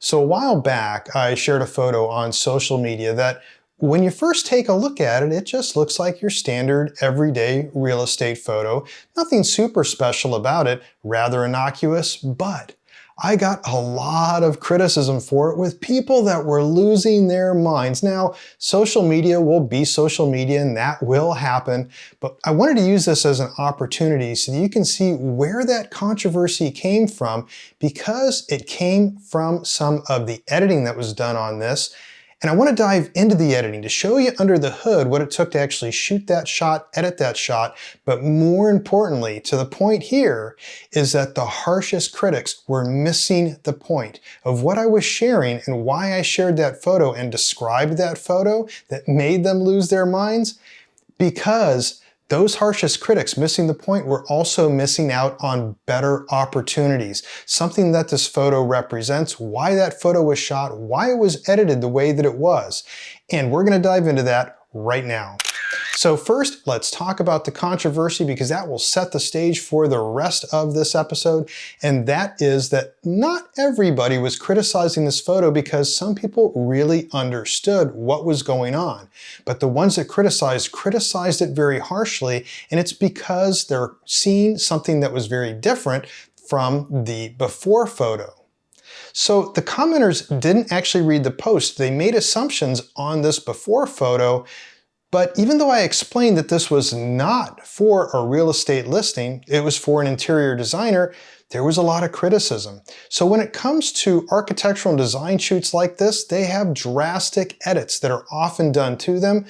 So a while back, I shared a photo on social media that when you first take a look at it, it just looks like your standard everyday real estate photo. Nothing super special about it, rather innocuous, but I got a lot of criticism for it with people that were losing their minds. Now, social media will be social media and that will happen, but I wanted to use this as an opportunity so that you can see where that controversy came from, because it came from some of the editing that was done on this. And I want to dive into the editing to show you under the hood what it took to actually shoot that shot, edit that shot, but more importantly, to the point here, is that the harshest critics were missing the point of what I was sharing and why I shared that photo and described that photo that made them lose their minds. Because those harshest critics missing the point were also missing out on better opportunities. Something that this photo represents, why that photo was shot, why it was edited the way that it was. And we're going to dive into that right now. So first, let's talk about the controversy, because that will set the stage for the rest of this episode. And that is that not everybody was criticizing this photo because some people really understood what was going on. But the ones that criticized it very harshly, and it's because they're seeing something that was very different from the before photo. So the commenters didn't actually read the post. They made assumptions on this before photo. But even though I explained that this was not for a real estate listing, it was for an interior designer, there was a lot of criticism. So when it comes to architectural and design shoots like this, they have drastic edits that are often done to them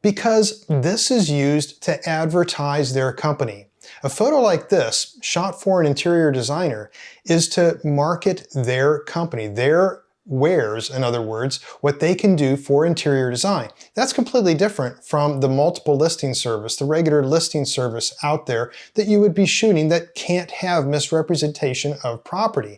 because this is used to advertise their company. A photo like this, shot for an interior designer, is to market their company, their wares, in other words, what they can do for interior design. That's completely different from the multiple listing service, the regular listing service out there that you would be shooting that can't have misrepresentation of property.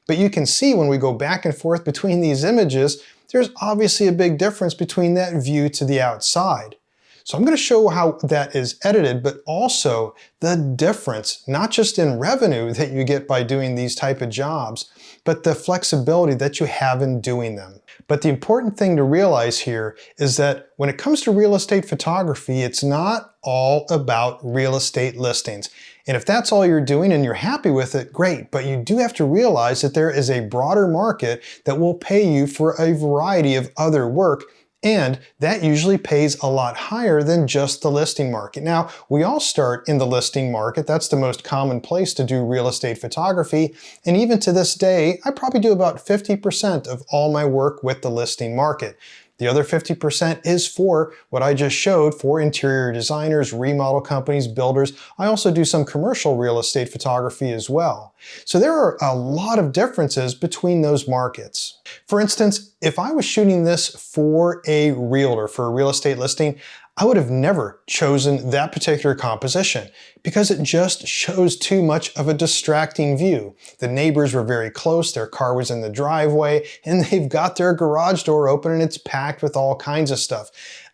But you can see when we go back and forth between these images, there's obviously a big difference between that view to the outside. So I'm going to show how that is edited, but also the difference, not just in revenue that you get by doing these type of jobs, but the flexibility that you have in doing them. But the important thing to realize here is that when it comes to real estate photography, it's not all about real estate listings. And if that's all you're doing and you're happy with it, great. But you do have to realize that there is a broader market that will pay you for a variety of other work. And that usually pays a lot higher than just the listing market. Now, we all start in the listing market. That's the most common place to do real estate photography. And even to this day, I probably do about 50% of all my work with the listing market. The other 50% is for what I just showed, for interior designers, remodel companies, builders. I also do some commercial real estate photography as well. So there are a lot of differences between those markets. For instance, if I was shooting this for a realtor, for a real estate listing, I would have never chosen that particular composition because it just shows too much of a distracting view. The neighbors were very close, their car was in the driveway, and they've got their garage door open and it's packed with all kinds of stuff.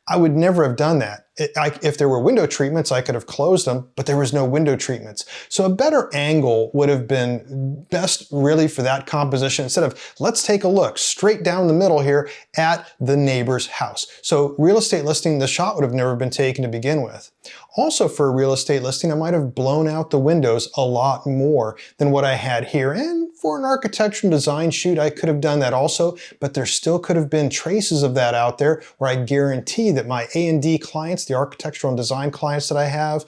I would never have done that. If there were window treatments, I could have closed them, but there was no window treatments. So a better angle would have been best really for that composition, instead of let's take a look straight down the middle here at the neighbor's house. So real estate listing, the shot would have never been taken to begin with. Also for a real estate listing, I might have blown out the windows a lot more than what I had here. And for an architectural design shoot, I could have done that also, but there still could have been traces of that out there where I guarantee that my A&D clients, the architectural and design clients that I have,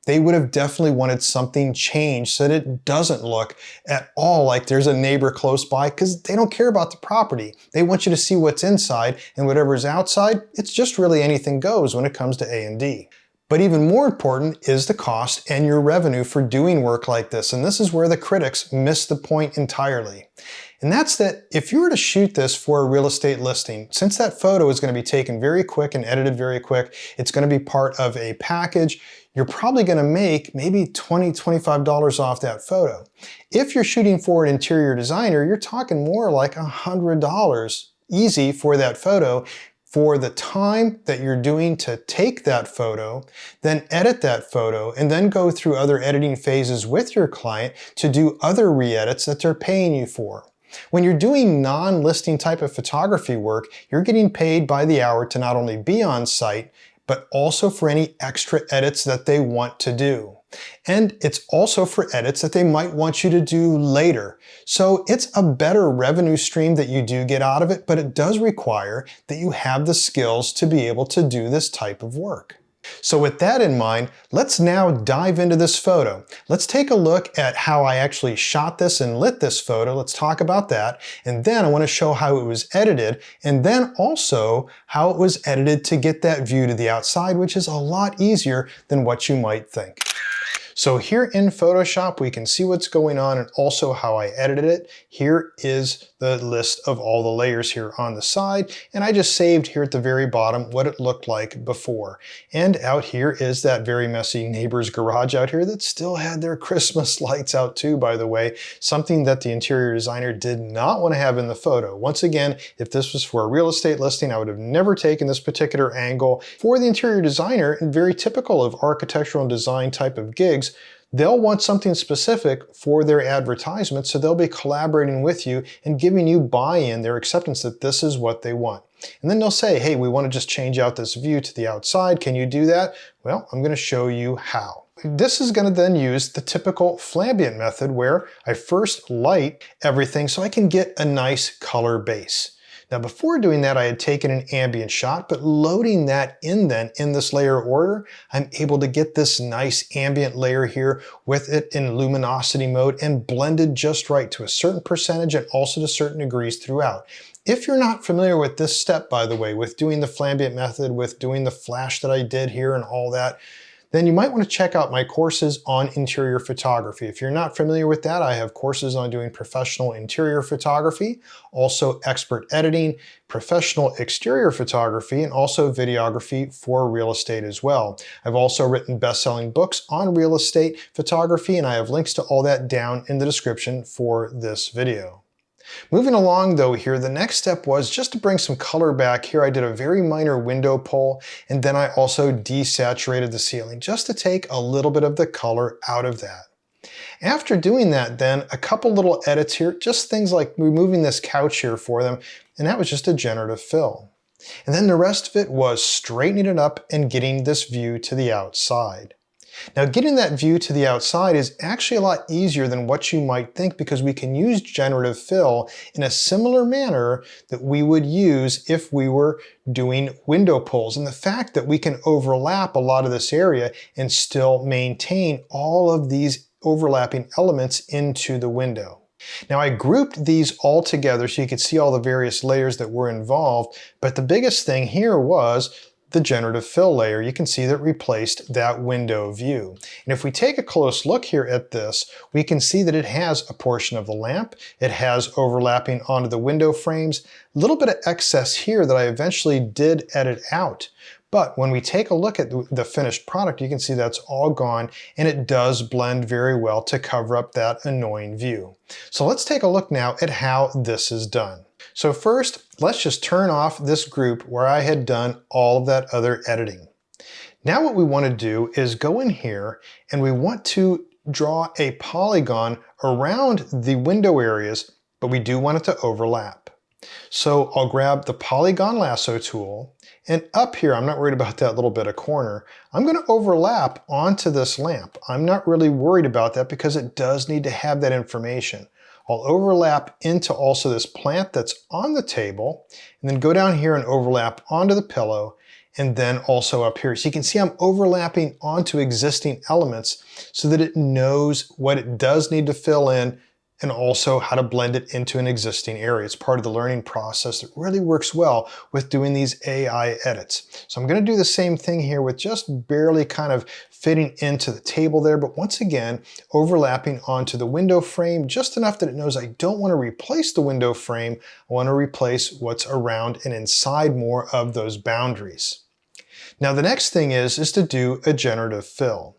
they would have definitely wanted something changed so that it doesn't look at all like there's a neighbor close by, because they don't care about the property. They want you to see what's inside, and whatever's outside, it's just really anything goes when it comes to A&D. But even more important is the cost and your revenue for doing work like this. And this is where the critics miss the point entirely. And that's that if you were to shoot this for a real estate listing, since that photo is going to be taken very quick and edited very quick, it's going to be part of a package, you're probably going to make maybe $20, $25 off that photo. If you're shooting for an interior designer, you're talking more like $100 easy for that photo, for the time that you're doing to take that photo, then edit that photo, and then go through other editing phases with your client to do other re-edits that they're paying you for. When you're doing non-listing type of photography work, you're getting paid by the hour to not only be on site, but also for any extra edits that they want to do. And it's also for edits that they might want you to do later. So it's a better revenue stream that you do get out of it, but it does require that you have the skills to be able to do this type of work. So with that in mind, let's now dive into this photo. Let's take a look at how I actually shot this and lit this photo. Let's talk about that. And then I want to show how it was edited, and then also how it was edited to get that view to the outside, which is a lot easier than what you might think. So here in Photoshop, we can see what's going on and also how I edited it. Here is the list of all the layers here on the side, and I just saved here at the very bottom what it looked like before. And out here is that very messy neighbor's garage out here that still had their Christmas lights out too, by the way, something that the interior designer did not want to have in the photo. Once again, if this was for a real estate listing, I would have never taken this particular angle. For the interior designer, and very typical of architectural and design type of gigs, they'll want something specific for their advertisement, so they'll be collaborating with you and giving you buy-in, their acceptance that this is what they want. And then they'll say, hey, we want to just change out this view to the outside. Can you do that? Well, I'm going to show you how. This is going to then use the typical flambient method where I first light everything so I can get a nice color base. Now before doing that, I had taken an ambient shot, but loading that in then in this layer order, I'm able to get this nice ambient layer here with it in luminosity mode and blended just right to a certain percentage and also to certain degrees throughout. If you're not familiar with this step, by the way, with doing the flambient method, with doing the flash that I did here and all that, then you might want to check out my courses on interior photography. If you're not familiar with that, I have courses on doing professional interior photography, also expert editing, professional exterior photography, and also videography for real estate as well. I've also written best-selling books on real estate photography, and I have links to all that down in the description for this video. Moving along though here, the next step was just to bring some color back. Here I did a very minor window pull, and then I also desaturated the ceiling just to take a little bit of the color out of that. After doing that then, a couple little edits here, just things like removing this couch here for them, and that was just a generative fill. And then the rest of it was straightening it up and getting this view to the outside. Now getting that view to the outside is actually a lot easier than what you might think, because we can use generative fill in a similar manner that we would use if we were doing window pulls. And the fact that we can overlap a lot of this area and still maintain all of these overlapping elements into the window. Now I grouped these all together so you could see all the various layers that were involved, but the biggest thing here was the generative fill layer. You can see that replaced that window view. And if we take a close look here at this, we can see that it has a portion of the lamp, it has overlapping onto the window frames, a little bit of excess here that I eventually did edit out. But when we take a look at the finished product, you can see that's all gone, and it does blend very well to cover up that annoying view. So let's take a look now at how this is done. So first, let's just turn off this group where I had done all of that other editing. Now what we want to do is go in here and we want to draw a polygon around the window areas, but we do want it to overlap. So I'll grab the polygon lasso tool, and up here, I'm not worried about that little bit of corner. I'm going to overlap onto this lamp. I'm not really worried about that because it does need to have that information. I'll overlap into also this plant that's on the table, and then go down here and overlap onto the pillow, and then also up here. So you can see I'm overlapping onto existing elements so that it knows what it does need to fill in and also how to blend it into an existing area. It's part of the learning process that really works well with doing these AI edits. So I'm going to do the same thing here with just barely kind of fitting into the table there, but once again, overlapping onto the window frame just enough that it knows I don't want to replace the window frame. I want to replace what's around and inside more of those boundaries. Now the next thing is to do a generative fill.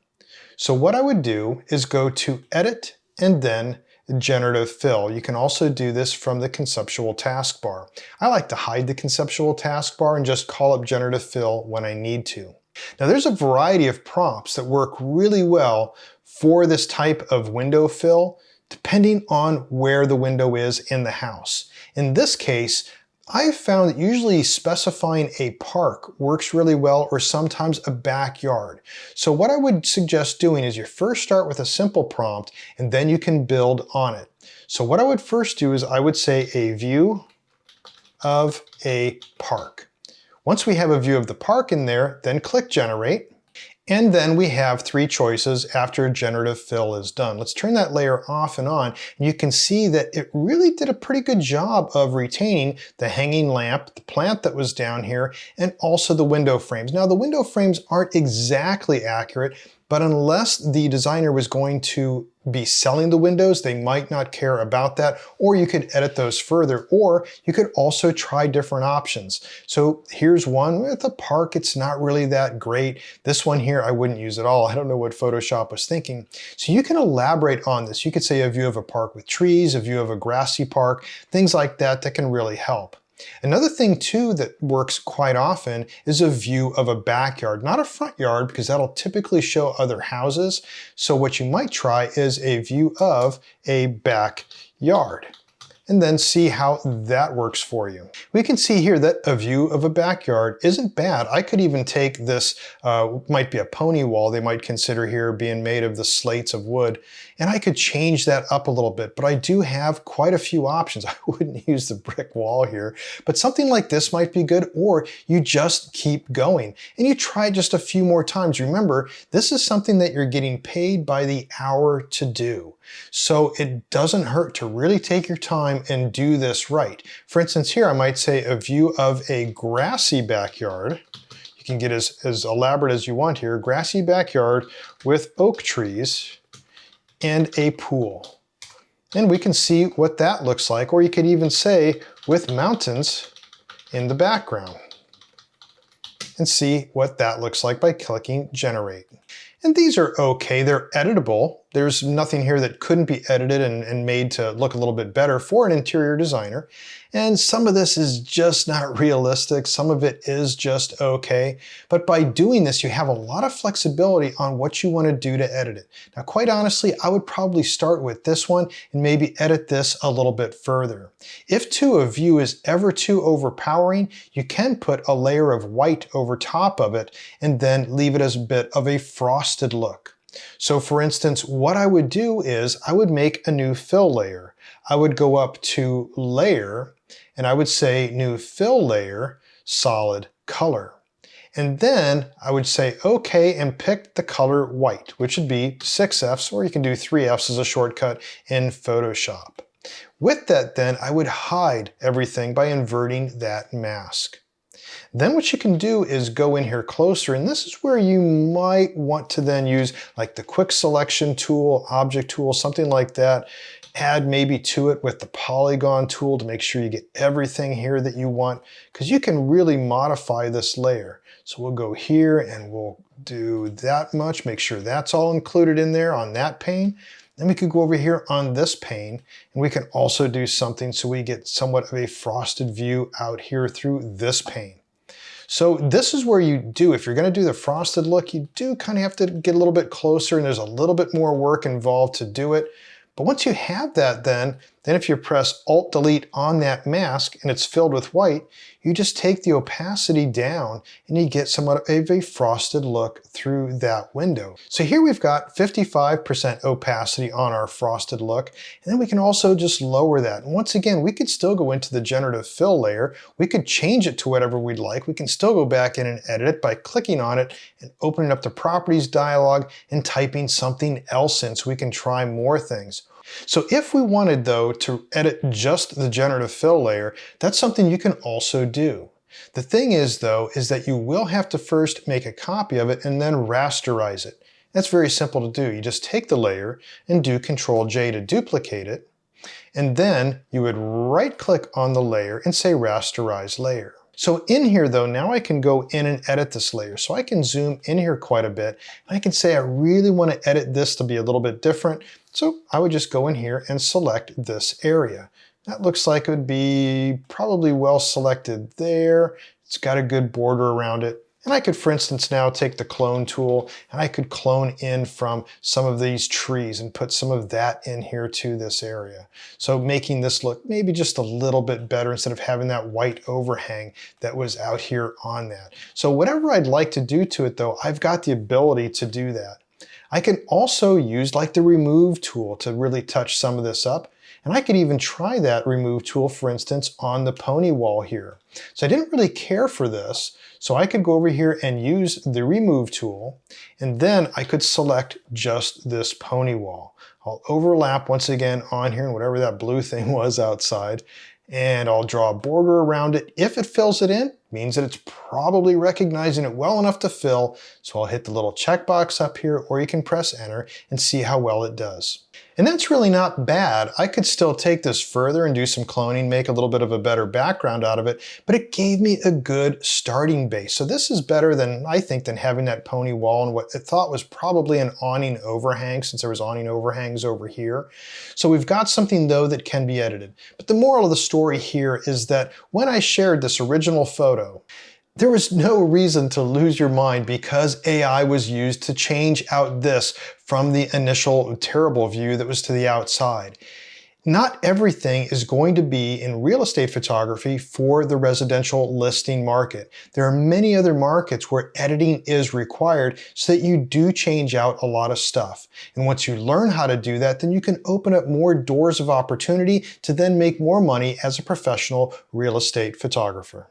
So what I would do is go to Edit and then Generative Fill. You can also do this from the conceptual taskbar. I like to hide the conceptual taskbar and just call up Generative Fill when I need to. Now there's a variety of prompts that work really well for this type of window fill depending on where the window is in the house. In this case, I've found that usually specifying a park works really well, or sometimes a backyard. So what I would suggest doing is you first start with a simple prompt and then you can build on it. So what I would first do is I would say a view of a park. Once we have a view of the park in there, then click generate. And then we have 3 choices after generative fill is done. Let's turn that layer off and on, and you can see that it really did a pretty good job of retaining the hanging lamp, the plant that was down here, and also the window frames. Now the window frames aren't exactly accurate, but unless the designer was going to be selling the windows, they might not care about that, or you could edit those further, or you could also try different options. So here's one with a park. It's not really that great. This one here, I wouldn't use at all. I don't know what Photoshop was thinking. So you can elaborate on this. You could say a view of a park with trees, a view of a grassy park, things like that that can really help. Another thing too that works quite often is a view of a backyard, not a front yard, because that'll typically show other houses. So what you might try is a view of a backyard, and then see how that works for you. We can see here that a view of a backyard isn't bad. I could even take this, might be a pony wall they might consider here, being made of the slates of wood, and I could change that up a little bit, but I do have quite a few options. I wouldn't use the brick wall here, but something like this might be good, or you just keep going and you try just a few more times. Remember, this is something that you're getting paid by the hour to do. So it doesn't hurt to really take your time and do this right. For instance, here I might say a view of a grassy backyard. You can get as elaborate as you want here. Grassy backyard with oak trees and a pool. And we can see what that looks like, or you could even say with mountains in the background, and see what that looks like by clicking generate. And these are okay, they're editable. There's nothing here that couldn't be edited and made to look a little bit better for an interior designer. And some of this is just not realistic. Some of it is just okay. But by doing this, you have a lot of flexibility on what you want to do to edit it. Now, quite honestly, I would probably start with this one and maybe edit this a little bit further. If a view is ever too overpowering, you can put a layer of white over top of it and then leave it as a bit of a frosted look. So for instance, what I would do is I would make a new fill layer. I would go up to layer and I would say new fill layer, solid color. And then I would say okay and pick the color white, which would be 6 Fs, or you can do 3 Fs as a shortcut in Photoshop. With that then, I would hide everything by inverting that mask. Then what you can do is go in here closer, and this is where you might want to then use like the quick selection tool, object tool, something like that. Add maybe to it with the polygon tool to make sure you get everything here that you want, because you can really modify this layer. So we'll go here and we'll do that much, make sure that's all included in there on that pane. Then we could go over here on this pane, and we can also do something so we get somewhat of a frosted view out here through this pane. So this is where you do, if you're going to do the frosted look, you do kind of have to get a little bit closer, and there's a little bit more work involved to do it. But once you have that, then if you press Alt-Delete on that mask and it's filled with white, you just take the opacity down and you get somewhat of a frosted look through that window. So here we've got 55% opacity on our frosted look, and then we can also just lower that. And once again, we could still go into the generative fill layer. We could change it to whatever we'd like. We can still go back in and edit it by clicking on it and opening up the properties dialog and typing something else in so we can try more things. So if we wanted though to edit just the generative fill layer, that's something you can also do. The thing is though, is that you will have to first make a copy of it and then rasterize it. That's very simple to do. You just take the layer and do Ctrl J to duplicate it, and then you would right click on the layer and say rasterize layer. So in here though, now I can go in and edit this layer. So I can zoom in here quite a bit. I can say I really want to edit this to be a little bit different. So I would just go in here and select this area. That looks like it would be probably well selected there. It's got a good border around it. And I could, for instance, now take the clone tool and I could clone in from some of these trees and put some of that in here to this area. So making this look maybe just a little bit better instead of having that white overhang that was out here on that. So whatever I'd like to do to it though, I've got the ability to do that. I can also use like the remove tool to really touch some of this up. And I could even try that remove tool, for instance, on the pony wall here. So I didn't really care for this, so I could go over here and use the remove tool, and then I could select just this pony wall. I'll overlap once again on here, and whatever that blue thing was outside, and I'll draw a border around it. If it fills it in, means that it's probably recognizing it well enough to fill, so I'll hit the little checkbox up here, or you can press enter and see how well it does. And that's really not bad. I could still take this further and do some cloning, make a little bit of a better background out of it, but it gave me a good starting base. So this is better than, I think, than having that pony wall and what I thought was probably an awning overhang, since there was awning overhangs over here. So we've got something though that can be edited. But the moral of the story here is that when I shared this original photo, there was no reason to lose your mind because AI was used to change out this from the initial terrible view that was to the outside. Not everything is going to be in real estate photography for the residential listing market. There are many other markets where editing is required so that you do change out a lot of stuff. And once you learn how to do that, then you can open up more doors of opportunity to then make more money as a professional real estate photographer.